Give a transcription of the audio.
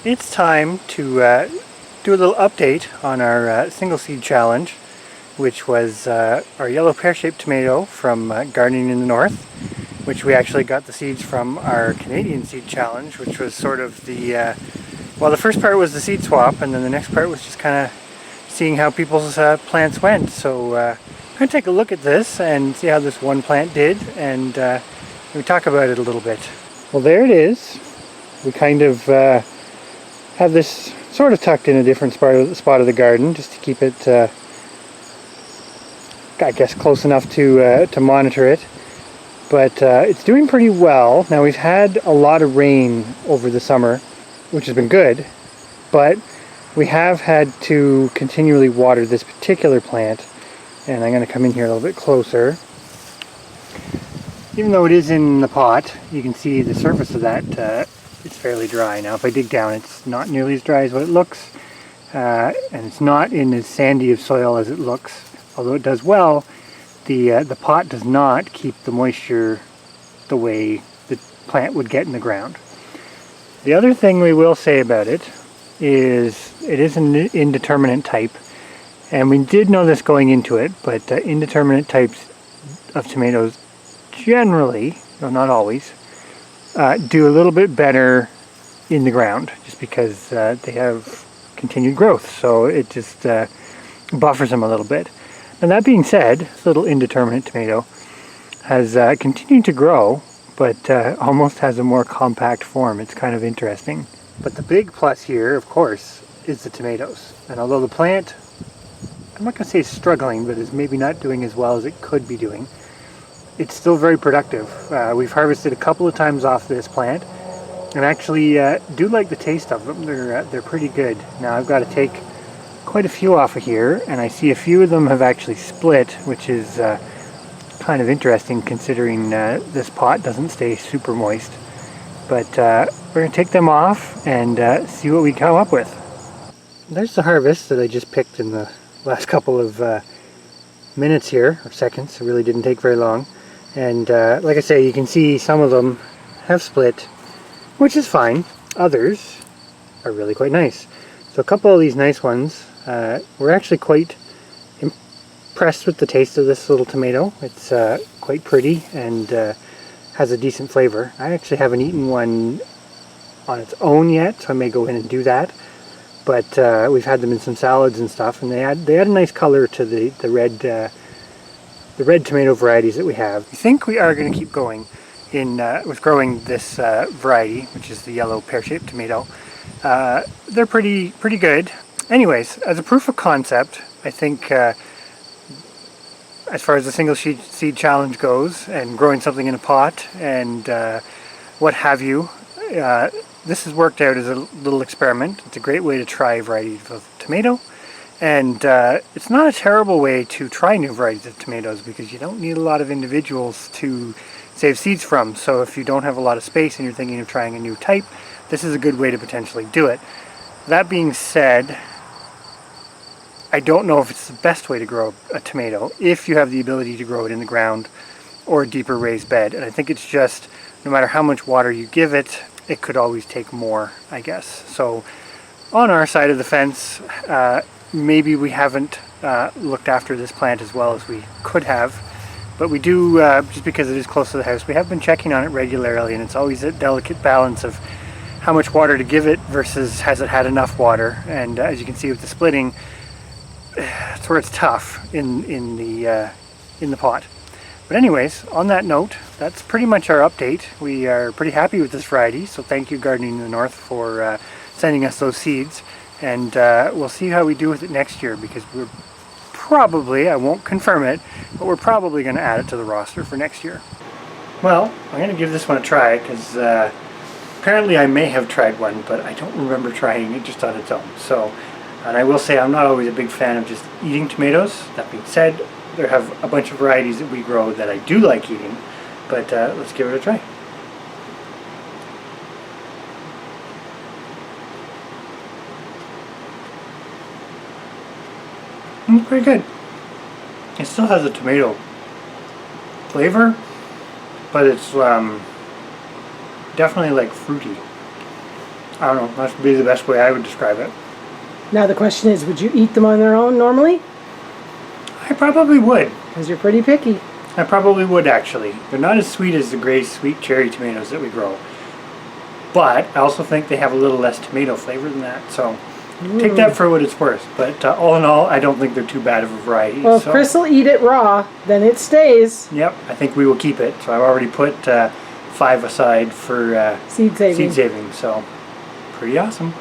It's time to do a little update on our single seed challenge, which was our yellow pear-shaped tomato from Gardening in the North, which we actually got the seeds from our Canadian seed challenge, which was sort of the, well, the first part was the seed swap, and then the next part was just kind of seeing how people's plants went. So I'm going to take a look at this and see how this one plant did, and we talk about it a little bit. Well, there it is. We kind of have this sort of tucked in a different spot of the garden, just to keep it, I guess, close enough to monitor it. But it's doing pretty well. Now, we've had a lot of rain over the summer, which has been good, but we have had to continually water this particular plant, and I'm going to come in here a little bit closer. Even though it is in the pot, you can see the surface of that it's fairly dry. Now if I dig down, it's not nearly as dry as what it looks, and it's not in as sandy of soil as it looks, although it does well. The pot does not keep the moisture the way the plant would get in the ground. The other thing we will say about it is an indeterminate type, and we did know this going into it, but indeterminate types of tomatoes generally, though not always, do a little bit better in the ground, just because they have continued growth, so it just buffers them a little bit. And that being said, this little indeterminate tomato has continued to grow, but almost has a more compact form. It's kind of interesting. But the big plus here, of course, is the tomatoes. And although the plant, I'm not going to say is struggling, but is maybe not doing as well as it could be doing, it's still very productive. We've harvested a couple of times off this plant, and actually do like the taste of them. They're pretty good. Now I've got to take quite a few off of here, and I see a few of them have actually split, which is kind of interesting considering this pot doesn't stay super moist. But we're going to take them off and see what we come up with. There's the harvest that I just picked in the last couple of minutes here, or seconds. It really didn't take very long. And like I say, you can see some of them have split, which is fine. Others are really quite nice. So a couple of these nice ones, we're actually quite impressed with the taste of this little tomato. It's quite pretty and has a decent flavor. I actually haven't eaten one on its own yet, so I may go in and do that. But we've had them in some salads and stuff, and they add a nice color to the red tomato varieties that we have. I think we are going to keep going with growing this variety, which is the yellow pear-shaped tomato. They're pretty good. Anyways, as a proof of concept, I think as far as the single seed challenge goes, and growing something in a pot and what have you, this has worked out as a little experiment. It's a great way to try a variety of tomato. And it's not a terrible way to try new varieties of tomatoes, because you don't need a lot of individuals to save seeds from. So if you don't have a lot of space and you're thinking of trying a new type, this is a good way to potentially do it. That being said, I don't know if it's the best way to grow a tomato if you have the ability to grow it in the ground or a deeper raised bed. And I think it's just, no matter how much water you give it, it could always take more, I guess. So on our side of the fence, maybe we haven't looked after this plant as well as we could have, but we do, just because it is close to the house, we have been checking on it regularly, and it's always a delicate balance of how much water to give it versus has it had enough water. And as you can see with the splitting, it's where it's tough in the pot. But anyways, on that note, that's pretty much our update. We are pretty happy with this variety, so thank you Gardening in the North for sending us those seeds. And we'll see how we do with it next year, because we're probably, I won't confirm it, but we're probably going to add it to the roster for next year. Well, I'm going to give this one a try, because apparently I may have tried one, but I don't remember trying it just on its own. So, and I will say I'm not always a big fan of just eating tomatoes. That being said, there have a bunch of varieties that we grow that I do like eating, but let's give it a try. It's pretty good. It still has a tomato flavor, but it's definitely like fruity. I don't know, that would be the best way I would describe it. Now the question is, would you eat them on their own normally? I probably would. Because you're pretty picky. I probably would, actually. They're not as sweet as the gray sweet cherry tomatoes that we grow. But I also think they have a little less tomato flavor than that. So take that for what it's worth. But all in all, I don't think they're too bad of a variety. Well, if Chris will eat it raw, then it stays. Yep, I think we will keep it. So I've already put 5 aside for Seed saving. So pretty awesome.